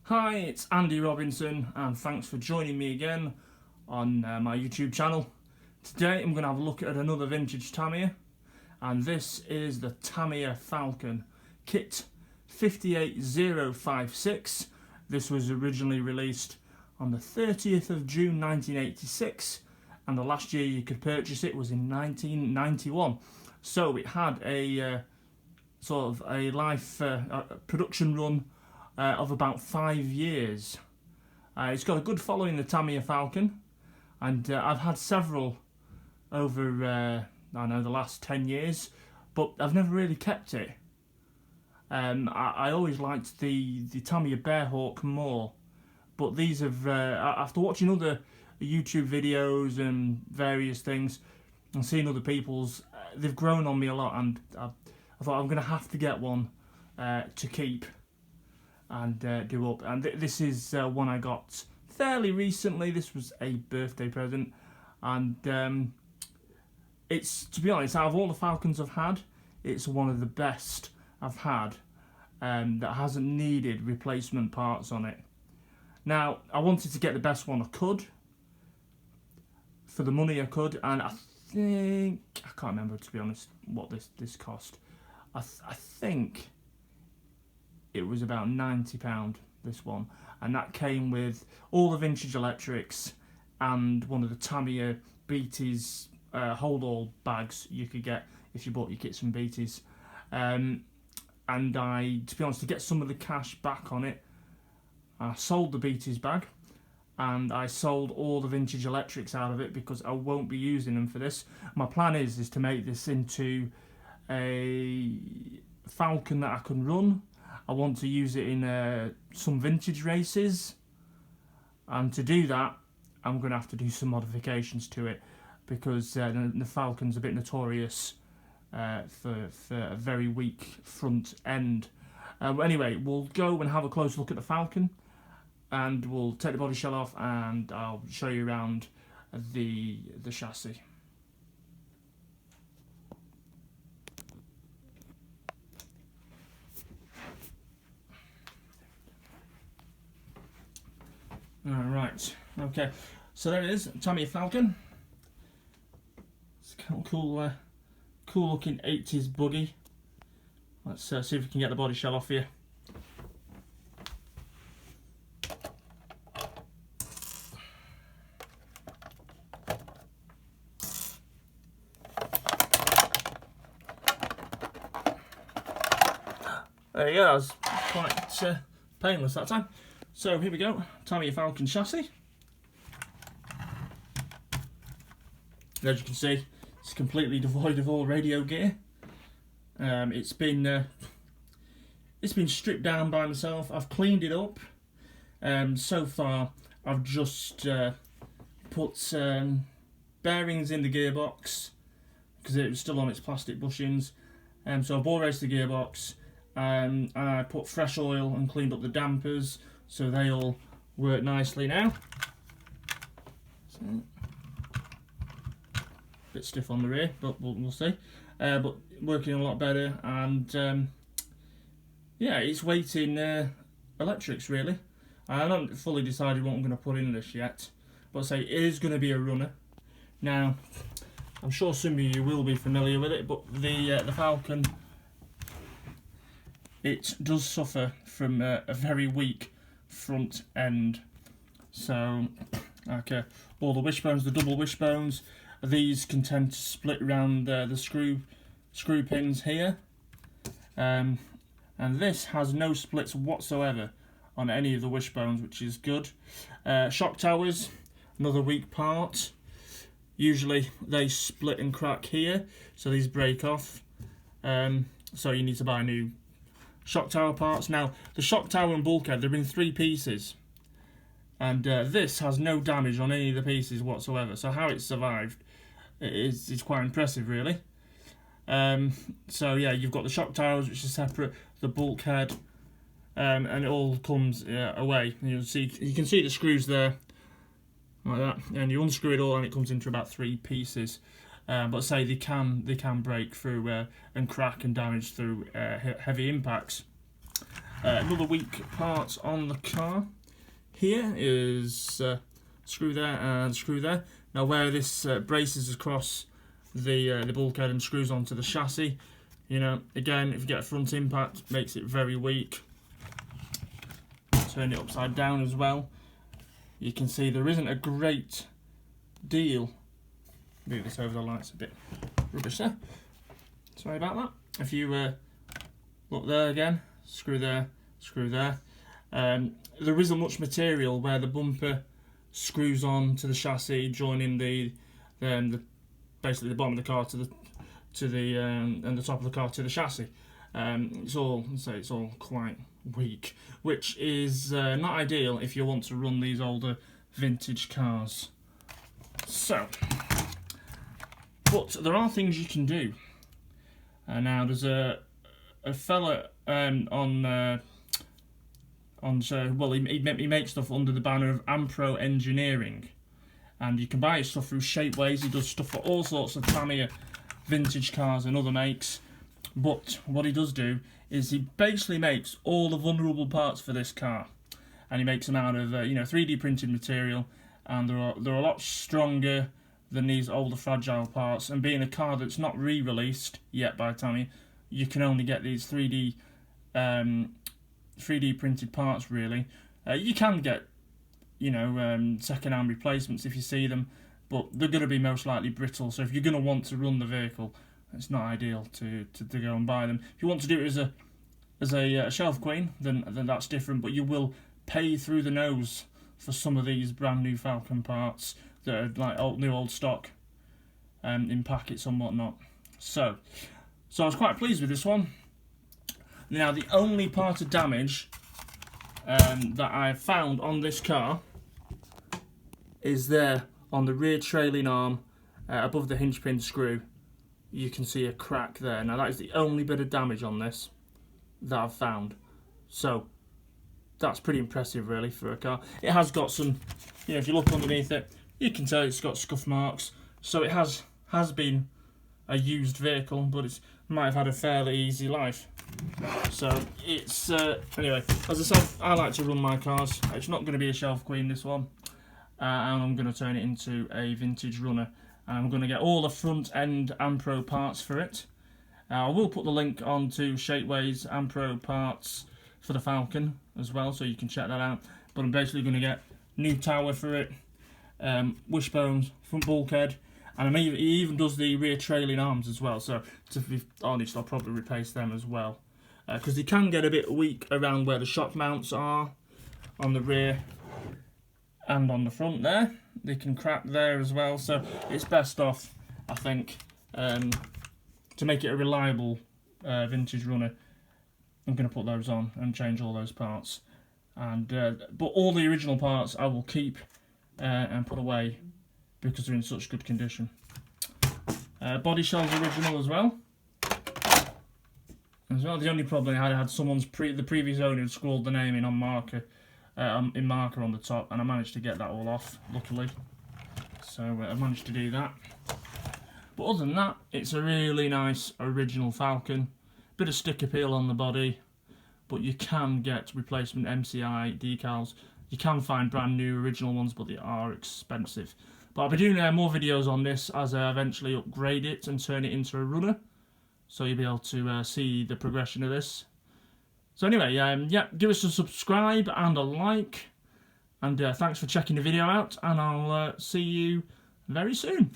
Hi, it's Andy Robinson and thanks for joining me again on my YouTube channel. Today I'm going to have a look at another vintage Tamiya, and this is the Tamiya Falcon Kit 58056. This was originally released on the 30th of June 1986, and the last year you could purchase it was in 1991. So it had a sort of a life production run of about 5 years. It's got a good following, the Tamiya Falcon, and I've had several over the last 10 years, but I've never really kept it. I always liked the Tamiya Bearhawk more, but these have, after watching other YouTube videos and various things and seeing other people's, they've grown on me a lot, and I thought I'm going to have to get one to keep and do up. And this is one I got fairly recently. This was a birthday present, and it's, to be honest, out of all the Falcons I've had, it's one of the best I've had that hasn't needed replacement parts on it. Now, I wanted to get the best one I could for the money I could, and I can't remember, to be honest, what this cost. I think it was about £90, this one, and that came with all the vintage electrics and one of the Tamiya Beatties hold-all bags you could get if you bought your kits from Beatties. And I, to be honest, to get some of the cash back on it, I sold the Beatties bag and I sold all the vintage electrics out of it because I won't be using them for this. My plan is to make this into a Falcon that I can run. I want to use it in some vintage races, and to do that I'm going to have to do some modifications to it because the Falcon's a bit notorious for a very weak front end. Anyway, we'll go and have a close look at the Falcon, and we'll take the body shell off and I'll show you around the chassis. Alright, okay, so there it is, Tamiya Falcon. It's a cool looking 80s buggy. Let's see if we can get the body shell off here. There you go, that was quite painless that time. So here we go, Tamiya Falcon chassis. As you can see, it's completely devoid of all radio gear. It's been stripped down by myself. I've cleaned it up. So far, I've just put bearings in the gearbox because it was still on its plastic bushings. So I ball raced the gearbox, and I put fresh oil and cleaned up the dampers, so they all work nicely now. So, bit stiff on the rear, but we'll see. But working a lot better, and yeah, it's waiting electrics really. I haven't fully decided what I'm going to put in this yet, but say it is going to be a runner. Now, I'm sure some of you will be familiar with it, but the Falcon, it does suffer from a very weak front end. So, okay, all the wishbones, the double wishbones, these can tend to split around the screw pins here, and this has no splits whatsoever on any of the wishbones, which is good. Shock towers, another weak part. Usually they split and crack here, so these break off. So you need to buy new shock tower parts. Now, the shock tower and bulkhead, they're in 3 pieces, and this has no damage on any of the pieces whatsoever. So how it survived is quite impressive, really. So yeah, you've got the shock towers, which are separate, the bulkhead, and it all comes away. And you can see the screws there, like that, and you unscrew it all, and it comes into about 3 pieces. But say they can break through and crack and damage through heavy impacts. Another weak part on the car here is screw there and screw there. Now where this braces across the bulkhead and screws onto the chassis, you know, again, if you get a front impact, makes it very weak. Turn it upside down as well. You can see there isn't a great deal. Move this over the lights a bit. Rubbish there. Sorry about that. If you look there again, screw there, screw there. There isn't much material where the bumper screws on to the chassis, joining the basically the bottom of the car to the and the top of the car to the chassis. It's all quite weak, which is not ideal if you want to run these older vintage cars. So, but there are things you can do. Now there's a fella well, he makes stuff under the banner of Ampro Engineering, and you can buy his stuff through Shapeways. He does stuff for all sorts of Tamiya vintage cars and other makes. But what he does do is he basically makes all the vulnerable parts for this car, and he makes them out of 3D printed material, and they're a lot stronger than these older fragile parts. And being a car that's not re-released yet by Tamiya, you can only get these 3D printed parts really. You can get second-hand replacements if you see them, but they're going to be most likely brittle. So if you're going to want to run the vehicle, it's not ideal to go and buy them. If you want to do it as a shelf queen, then that's different. But you will pay through the nose for some of these brand new Falcon parts that are like old stock, in packets and whatnot. So I was quite pleased with this one. Now the only part of damage that I found on this car is there on the rear trailing arm above the hinge pin screw. You can see a crack there. Now that is the only bit of damage on this that I've found. So that's pretty impressive really for a car. It has got some, if you look underneath it, you can tell it's got scuff marks. So it has been a used vehicle, but it might have had a fairly easy life. So it's anyway, as I said, I like to run my cars. It's not going to be a shelf queen, this one, and I'm going to turn it into a vintage runner, and I'm going to get all the front end Ampro parts for it. I will put the link onto Shapeways Ampro parts for the Falcon as well, so you can check that out. But I'm basically going to get new tower for it, wishbones, front bulkhead, and he even does the rear trailing arms as well. So to be honest, I'll probably replace them as well, because they can get a bit weak around where the shock mounts are on the rear and on the front there. They can crack there as well. So it's best off, I think, to make it a reliable vintage runner. I'm going to put those on and change all those parts, and but all the original parts I will keep and put away because they're in such good condition. Body shell's original as well. The only problem I had the previous owner had scrawled the name in marker on the top, and I managed to get that all off, luckily. So I managed to do that. But other than that, it's a really nice original Falcon. Bit of sticker peel on the body, but you can get replacement MCI decals. You can find brand new original ones, but they are expensive. But I'll be doing more videos on this as I eventually upgrade it and turn it into a runner, so you'll be able to see the progression of this. So anyway, yeah, give us a subscribe and a like, and thanks for checking the video out, and I'll see you very soon.